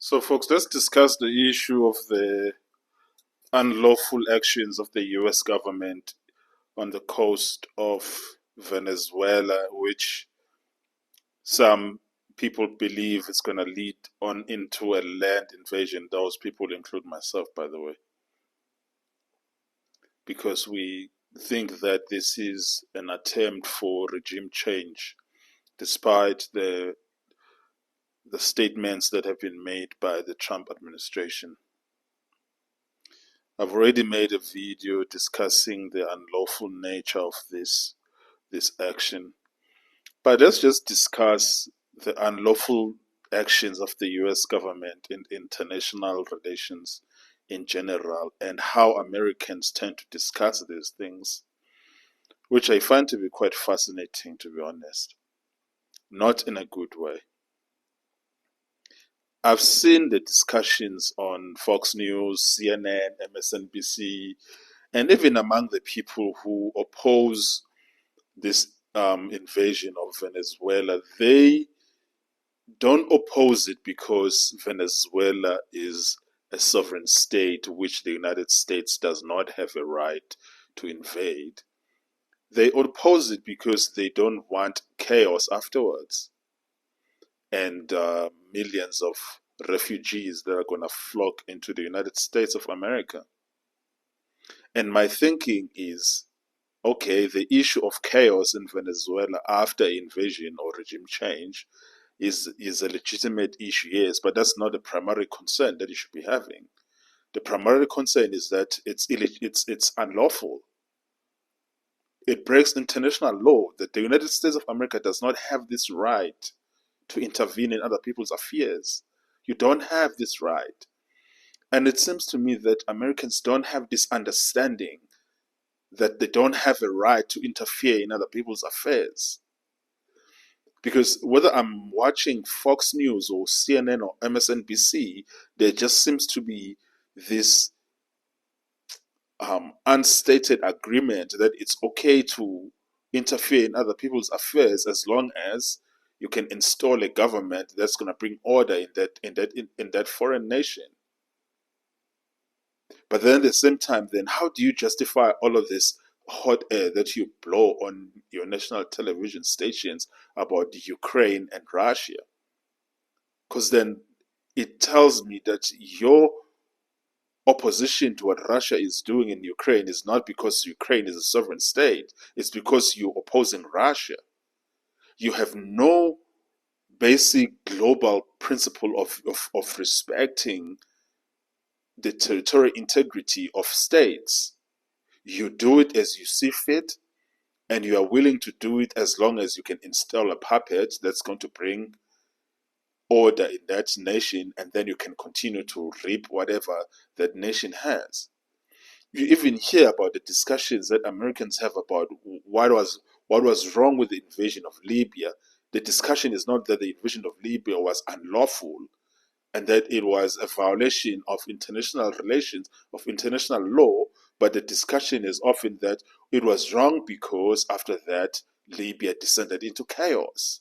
So, folks, let's discuss the issue of the unlawful actions of the US government on the coast of Venezuela, which some people believe is going to lead on into a land invasion. Those people include myself, by the way, because we think that this is an attempt for regime change, despite the statements that have been made by the Trump administration. I've already made a video discussing the unlawful nature of this action. But let's just discuss the unlawful actions of the US government in international relations in general and how Americans tend to discuss these things, which I find to be quite fascinating, to be honest. Not in a good way. I've seen the discussions on Fox News, CNN, MSNBC, and even among the people who oppose this invasion of Venezuela. They don't oppose it because Venezuela is a sovereign state which the United States does not have a right to invade. They oppose it because they don't want chaos afterwards and millions of refugees that are going to flock into the United States of America. And my thinking is, okay, the issue of chaos in Venezuela after invasion or regime change is a legitimate issue, yes, but that's not the primary concern that you should be having. The primary concern is that it's unlawful. It breaks international law, that the United States of America does not have this right to intervene in other people's affairs. You don't have this right. And it seems to me that Americans don't have this understanding that they don't have a right to interfere in other people's affairs. Because whether I'm watching Fox News or CNN or MSNBC, there just seems to be this unstated agreement that it's okay to interfere in other people's affairs as long as you can install a government that's going to bring order in that foreign nation. But then at the same time, then how do you justify all of this hot air that you blow on your national television stations about Ukraine and Russia? Because then it tells me that your opposition to what Russia is doing in Ukraine is not because Ukraine is a sovereign state, it's because you're opposing Russia. You have no basic global principle of respecting the territorial integrity of states. You do it as you see fit, and you are willing to do it as long as you can install a puppet that's going to bring order in that nation, and then you can continue to reap whatever that nation has. You even hear about the discussions that Americans have about what was wrong with the invasion of Libya. The discussion is not that the invasion of Libya was unlawful and that it was a violation of international relations, of international law, but the discussion is often that it was wrong because after that, Libya descended into chaos.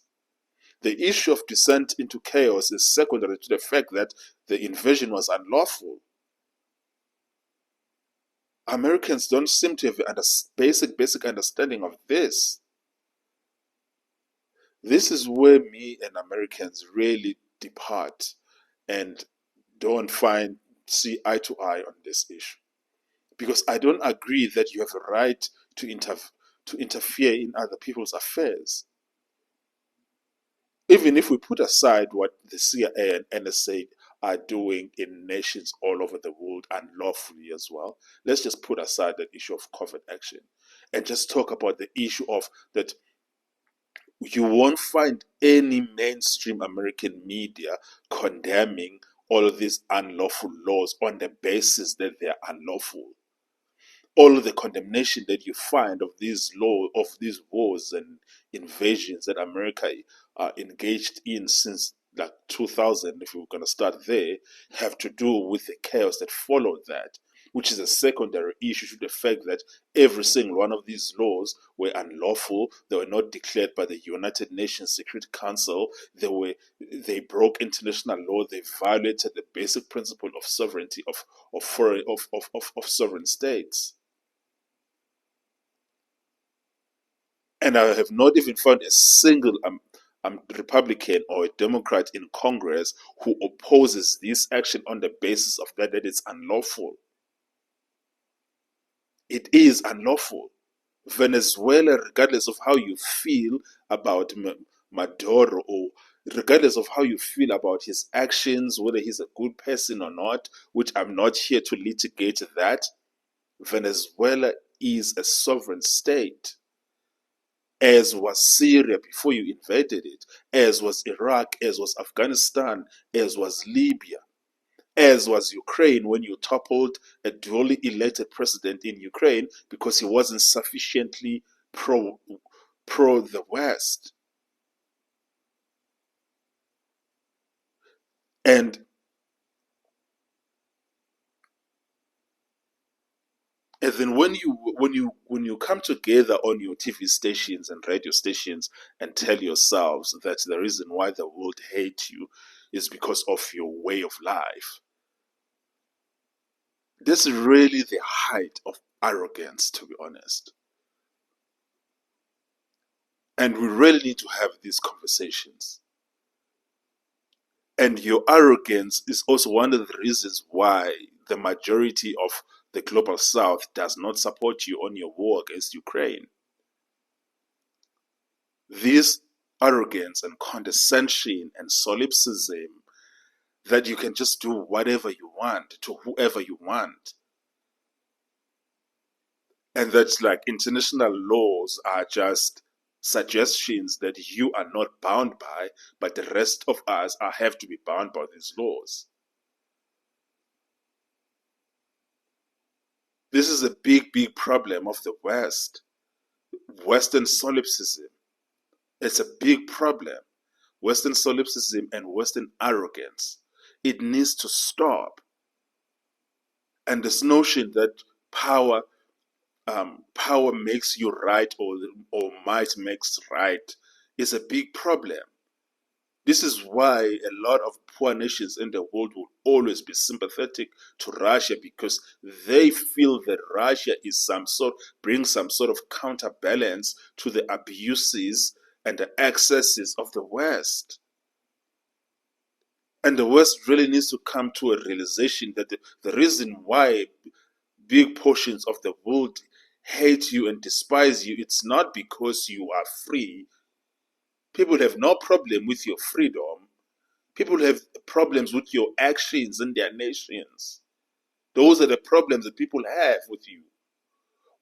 The issue of descent into chaos is secondary to the fact that the invasion was unlawful. Americans don't seem to have a basic understanding of this. This is where me and Americans really depart and don't see eye to eye on this issue. Because I don't agree that you have a right to interfere in other people's affairs. Even if we put aside what the CIA and NSA are doing in nations all over the world unlawfully as well, let's just put aside the issue of covert action and just talk about the issue of that you won't find any mainstream American media condemning all of these unlawful laws on the basis that they're unlawful. All of the condemnation that you find of these wars and invasions that America engaged in since like 2000, if we're going to start there, have to do with the chaos that followed that. which is a secondary issue to the fact that every single one of these laws were unlawful. They were not declared by the United Nations Security Council. They broke international law. They violated the basic principle of sovereignty of sovereign states. And I have not even found a single Republican or a Democrat in Congress who opposes this action on the basis of that it's unlawful. It is unlawful. Venezuela, regardless of how you feel about Maduro, or regardless of how you feel about his actions, whether he's a good person or not, which I'm not here to litigate that, Venezuela is a sovereign state, as was Syria before you invaded it, as was Iraq, as was Afghanistan, as was Libya, as was Ukraine when you toppled a duly elected president in Ukraine because he wasn't sufficiently pro the West. And then when you come together on your TV stations and radio stations and tell yourselves that the reason why the world hates you is because of your way of life, this is really the height of arrogance, to be honest. And we really need to have these conversations. And your arrogance is also one of the reasons why the majority of the global south does not support you on your war against Ukraine. This arrogance and condescension and solipsism that you can just do whatever you want to whoever you want. And that's like international laws are just suggestions that you are not bound by, but the rest of us have to be bound by these laws. This is a big, big problem of the West. Western solipsism. It's a big problem. Western solipsism and Western arrogance. It needs to stop. And this notion that power makes you right or might makes right is a big problem. This is why a lot of poor nations in the world will always be sympathetic to Russia, because they feel that Russia is brings some sort of counterbalance to the abuses and the excesses of the West. And the West really needs to come to a realization that the reason why big portions of the world hate you and despise you, it's not because you are free. People have no problem with your freedom. People have problems with your actions in their nations. Those are the problems that people have with you.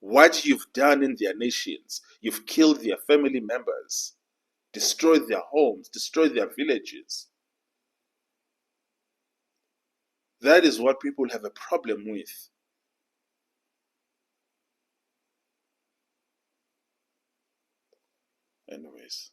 What you've done in their nations. You've killed their family members, destroyed their homes, destroyed their villages. That is what people have a problem with. Anyways.